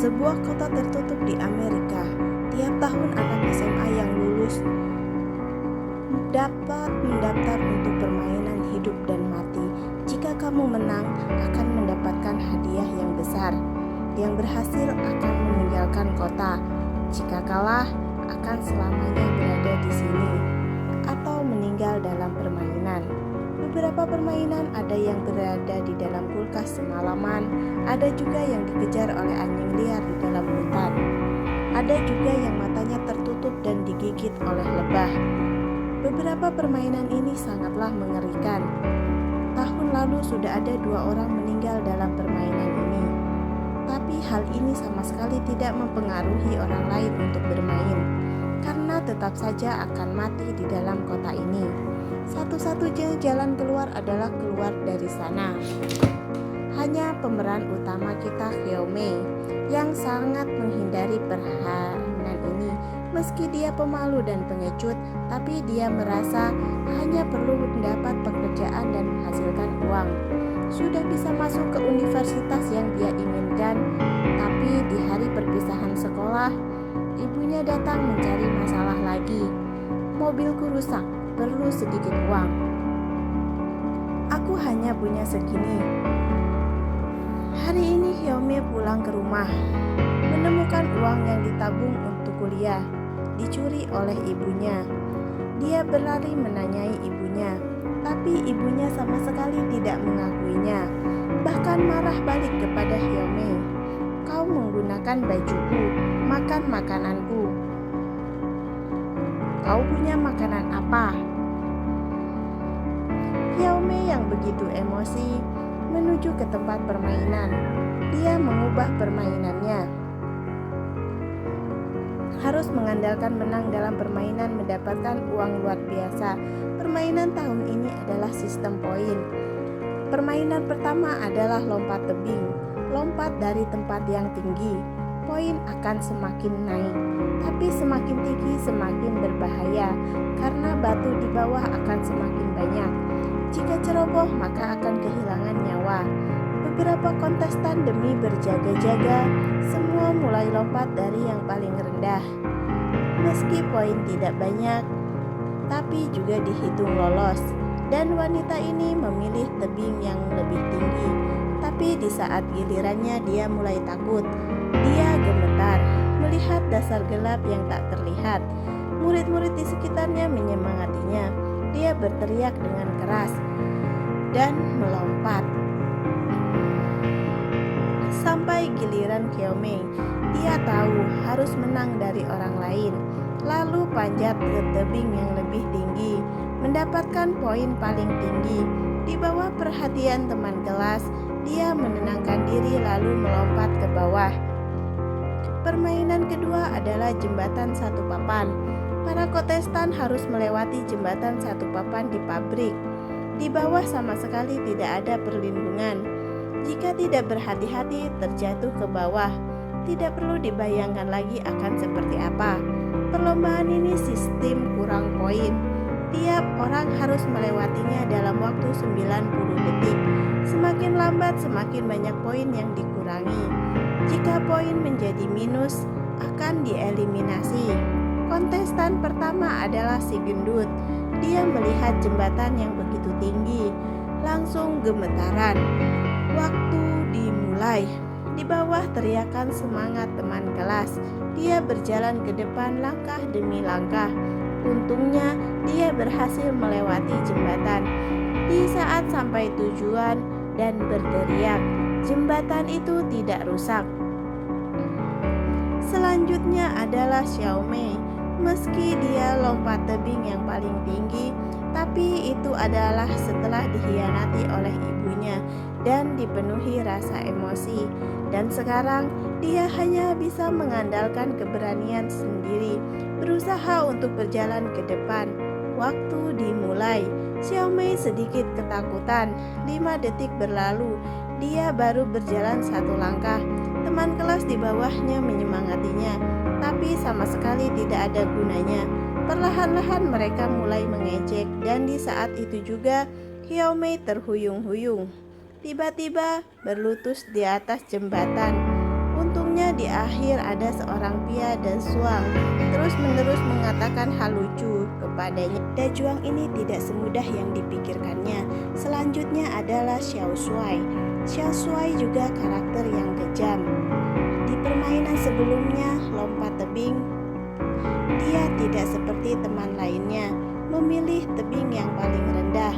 sebuah kota tertutup di Amerika. Tiap tahun anak SMA yang lulus dapat mendaftar untuk permainan hidup dan mati. Jika kamu menang, akan mendapatkan hadiah yang besar. Yang berhasil akan meninggalkan kota. Jika kalah, akan selamanya berada di sini atau meninggal dalam permainan. Beberapa permainan ada yang berada di dalam kulkas semalaman, ada juga yang dikejar oleh anjing liar di dalam hutan. Ada juga yang matanya tertutup dan digigit oleh lebah. Beberapa permainan ini sangatlah mengerikan. Tahun lalu sudah ada 2 orang meninggal dalam permainan ini. Tapi hal ini sama sekali tidak mempengaruhi orang lain untuk bermain, karena tetap saja akan mati di dalam kota ini. Satu-satunya jalan keluar adalah keluar dari sana. Hanya pemeran utama kita, Hyeomei, yang sangat menghindari permainan ini. Meski dia pemalu dan pengecut, tapi dia merasa hanya perlu mendapat pekerjaan dan menghasilkan uang. Sudah bisa masuk ke universitas yang dia inginkan, tapi di hari perpisahan sekolah, ibunya datang mencari masalah lagi. Mobilku rusak, perlu sedikit uang. Aku hanya punya segini. Hari ini Hyeomei pulang ke rumah, menemukan uang yang ditabung untuk kuliah, dicuri oleh ibunya. Dia berlari menanyai ibunya, tapi ibunya sama sekali tidak mengakuinya, bahkan marah balik kepada Hyeomei. Kau menggunakan bajuku, makan makananku. Kau punya makanan apa? Hyeomei yang begitu emosi menuju ke tempat permainan. Dia mengubah permainannya. Harus mengandalkan menang dalam permainan mendapatkan uang luar biasa. Permainan tahun ini adalah sistem poin. Permainan pertama adalah lompat tebing. Lompat dari tempat yang tinggi. Poin akan semakin naik, tapi semakin tinggi semakin berbahaya karena batu di bawah akan semakin banyak. Jika ceroboh maka akan kehilangan nyawa. Beberapa kontestan demi berjaga-jaga, semua mulai lompat dari yang paling rendah. Meski poin tidak banyak, tapi juga dihitung lolos. Dan wanita ini memilih tebing yang lebih tinggi. Tapi di saat gilirannya dia mulai takut. Dia gemetar melihat dasar gelap yang tak terlihat. Murid-murid di sekitarnya menyemangatinya. Dia berteriak dengan keras dan melompat. Sampai giliran Hyeomei, dia tahu harus menang dari orang lain. Lalu panjat ke tebing yang lebih tinggi, mendapatkan poin paling tinggi. Di bawah perhatian teman kelas, dia menenangkan diri lalu melompat ke bawah. Permainan kedua adalah jembatan satu papan. Para kontestan harus melewati jembatan satu papan di pabrik. Di bawah sama sekali tidak ada perlindungan. Jika tidak berhati-hati terjatuh ke bawah, tidak perlu dibayangkan lagi akan seperti apa. Perlombaan ini sistem kurang poin. Tiap orang harus melewatinya dalam waktu 90 detik. Semakin lambat semakin banyak poin yang dikurangi. Jika poin menjadi minus, akan dieliminasi. Kontestan pertama adalah si gendut. Dia melihat jembatan yang begitu tinggi, langsung gemetaran. Waktu dimulai. Di bawah teriakan semangat teman kelas. Dia berjalan ke depan langkah demi langkah. Untungnya dia berhasil melewati jembatan. Di saat sampai tujuan dan berteriak, jembatan itu tidak rusak. Selanjutnya adalah Hyeomei. Meski dia lompat tebing yang paling tinggi, tapi itu adalah setelah dikhianati oleh ibunya dan dipenuhi rasa emosi. Dan sekarang dia hanya bisa mengandalkan keberanian sendiri, berusaha untuk berjalan ke depan. Waktu dimulai. Hyeomei sedikit ketakutan. 5 detik berlalu. Dia baru berjalan 1 langkah. Teman kelas di bawahnya menyemangatinya, tapi sama sekali tidak ada gunanya. Perlahan-lahan mereka mulai mengejek, dan di saat itu juga Hyeomei terhuyung-huyung. Tiba-tiba berlutut di atas jembatan. Untungnya di akhir ada seorang pria Dajuang terus-menerus mengatakan hal lucu kepadanya. Dajuang ini tidak semudah yang dipikirkannya. Selanjutnya adalah Xiao Shuai. Xiao Shuai juga karakter yang kejam. Di permainan sebelumnya, lompat tebing, dia tidak seperti teman lainnya memilih tebing yang paling rendah,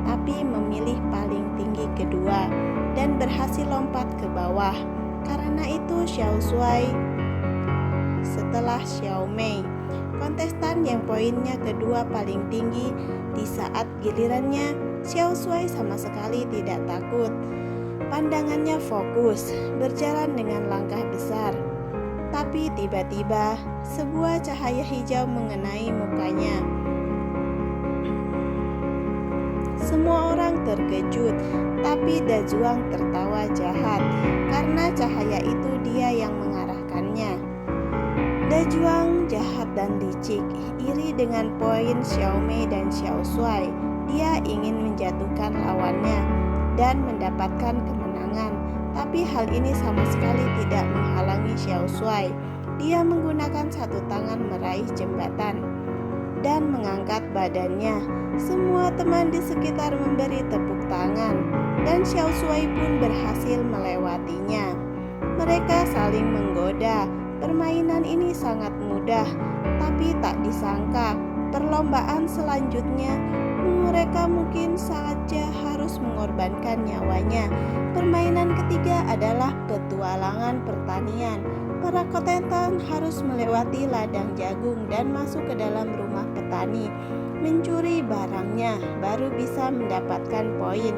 tapi memilih paling tinggi kedua dan berhasil lompat ke bawah. Karena itu Xiao Shuai setelah Xiao Mei, kontestan yang poinnya kedua paling tinggi. Di saat gilirannya, Xiao Shuai sama sekali tidak takut. Pandangannya fokus, berjalan dengan langkah besar. Tapi tiba-tiba sebuah cahaya hijau mengenai mukanya. Semua orang terkejut, tapi Dajuang tertawa jahat karena cahaya itu dia yang mengarahkannya. Dajuang jahat dan licik, iri dengan poin Xiao Mei dan Xiao Shuai. Dia ingin menjatuhkan lawannya dan mendapatkan kemenangan. Tapi hal ini sama sekali tidak menghalangi Xiao Shuai. Dia menggunakan satu tangan meraih jembatan dan mengangkat badannya. Semua teman di sekitar memberi tepuk tangan, dan Xiao Shuai pun berhasil melewatinya. Mereka saling menggoda. Permainan ini sangat mudah, tapi tak disangka perlombaan selanjutnya mereka mungkin saja harus mengorbankan nyawanya. Permainan ketiga adalah petualangan pertanian. Para kontestan harus melewati ladang jagung dan masuk ke dalam rumah petani, mencuri barangnya, baru bisa mendapatkan poin.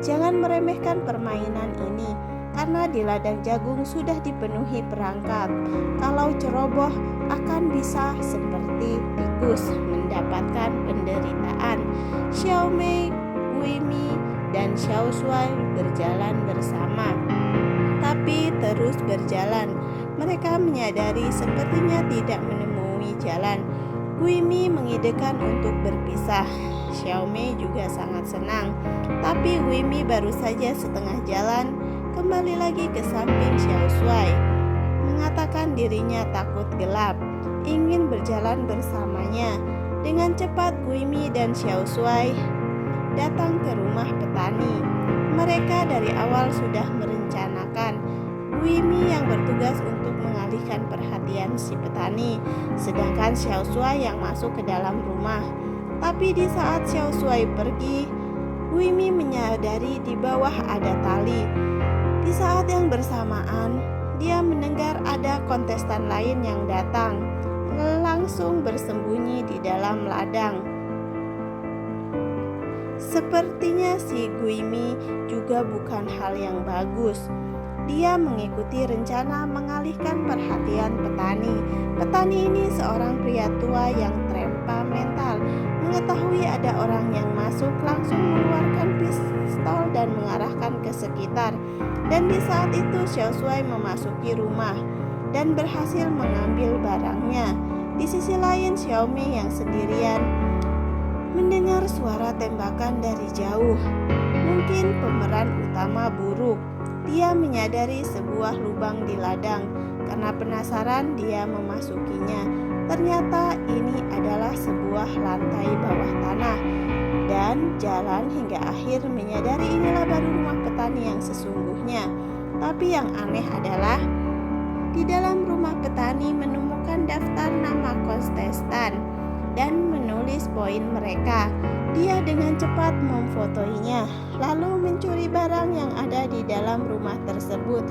Jangan meremehkan permainan ini, karena di ladang jagung sudah dipenuhi perangkap. Kalau ceroboh akan bisa seperti tikus mendapatkan penderitaan. Xiao Mei, Gui Mi, dan Xiao Shuai berjalan bersama, tapi terus berjalan. Mereka menyadari sepertinya tidak menemui jalan. Gui Mi mengidekan untuk berpisah. Xiao Mei juga sangat senang, tapi Gui Mi baru saja setengah jalan kembali lagi ke samping Xiao Shuai, mengatakan dirinya takut gelap, ingin berjalan bersamanya. Dengan cepat Gui Mi dan Xiao Shuai datang ke rumah petani. Mereka dari awal sudah merencanakan. Gui Mi yang bertugas untuk mengalihkan perhatian si petani, sedangkan Xiao Shuai yang masuk ke dalam rumah. Tapi di saat Xiao Shuai pergi, Gui Mi menyadari di bawah ada tali. Di saat yang bersamaan, dia mendengar ada kontestan lain yang datang, langsung bersembunyi di dalam ladang. Sepertinya si Gui Mi juga bukan hal yang bagus. Dia mengikuti rencana mengalihkan perhatian petani. Petani ini seorang pria tua yang temperamental. Mengetahui ada orang yang masuk, langsung mengeluarkan pistol dan mengarahkan ke sekitar. Dan di saat itu Xiao Shuai memasuki rumah dan berhasil mengambil barangnya. Di sisi lain Xiao Mei yang sendirian mendengar suara tembakan dari jauh. Mungkin pemeran utama buruk. Dia menyadari sebuah lubang di ladang. Karena penasaran dia memasukinya. Ternyata ini adalah sebuah lantai bawah tanah dan jalan hingga akhir menyadari inilah baru rumah petani yang sesungguhnya. Tapi yang aneh adalah di dalam rumah petani menemukan daftar nama kontestan dan menulis poin mereka. Dia dengan cepat memfotoinya, lalu mencuri barang yang ada di dalam rumah tersebut,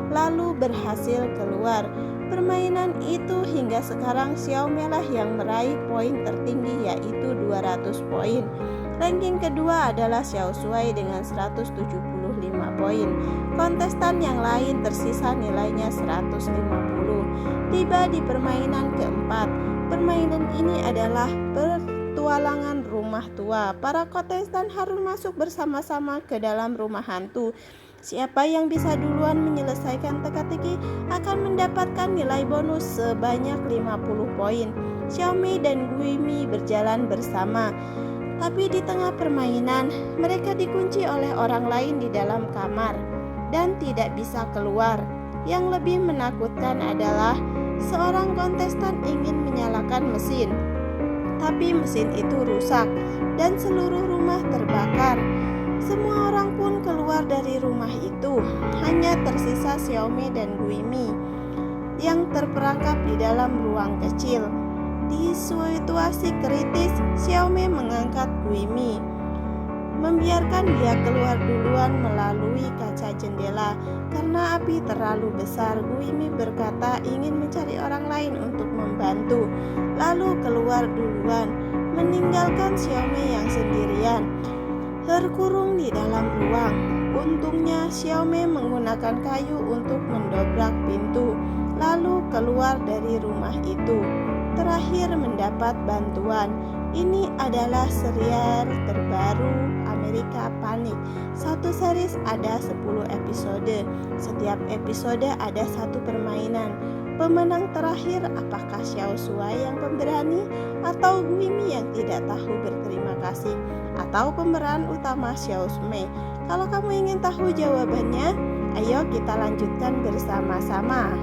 lalu berhasil keluar. Permainan itu hingga sekarang Xiao Mei lah yang meraih poin tertinggi, yaitu 200 poin. Ranking kedua adalah Xiao Shuai dengan 175 poin. Kontestan yang lain tersisa nilainya 150. Tiba di permainan keempat. Permainan ini adalah petualangan rumah tua. Para kontestan harus masuk bersama-sama ke dalam rumah hantu. Siapa yang bisa duluan menyelesaikan teka-teki akan mendapatkan nilai bonus sebanyak 50 poin. Xiao Mei dan Gui Mi berjalan bersama. Tapi di tengah permainan, mereka dikunci oleh orang lain di dalam kamar dan tidak bisa keluar. Yang lebih menakutkan adalah seorang kontestan ingin menyalakan mesin, tapi mesin itu rusak dan seluruh rumah terbakar. Semua orang pun keluar dari rumah itu. Hanya tersisa Xiaomei dan Guimi yang terperangkap di dalam ruang kecil. Di situasi kritis, Xiaomei mengangkat Guimi, membiarkan dia keluar duluan melalui kaca jendela. Karena api terlalu besar, Guimi berkata ingin mencari orang lain untuk membantu, lalu keluar duluan, meninggalkan Xiaomei yang sendirian, terkurung di dalam ruang. Untungnya Xiaomei menggunakan kayu untuk mendobrak pintu, lalu keluar dari rumah itu. Terakhir mendapat bantuan. Ini adalah serial terbaru Amerika Panik. Satu series ada 10 episode. Setiap episode ada satu permainan. Pemenang terakhir apakah Xiao Shuai yang pemberani, atau Guimi yang tidak tahu berterima kasih, atau pemeran utama Xiao Mei? Kalau kamu ingin tahu jawabannya, ayo kita lanjutkan bersama-sama.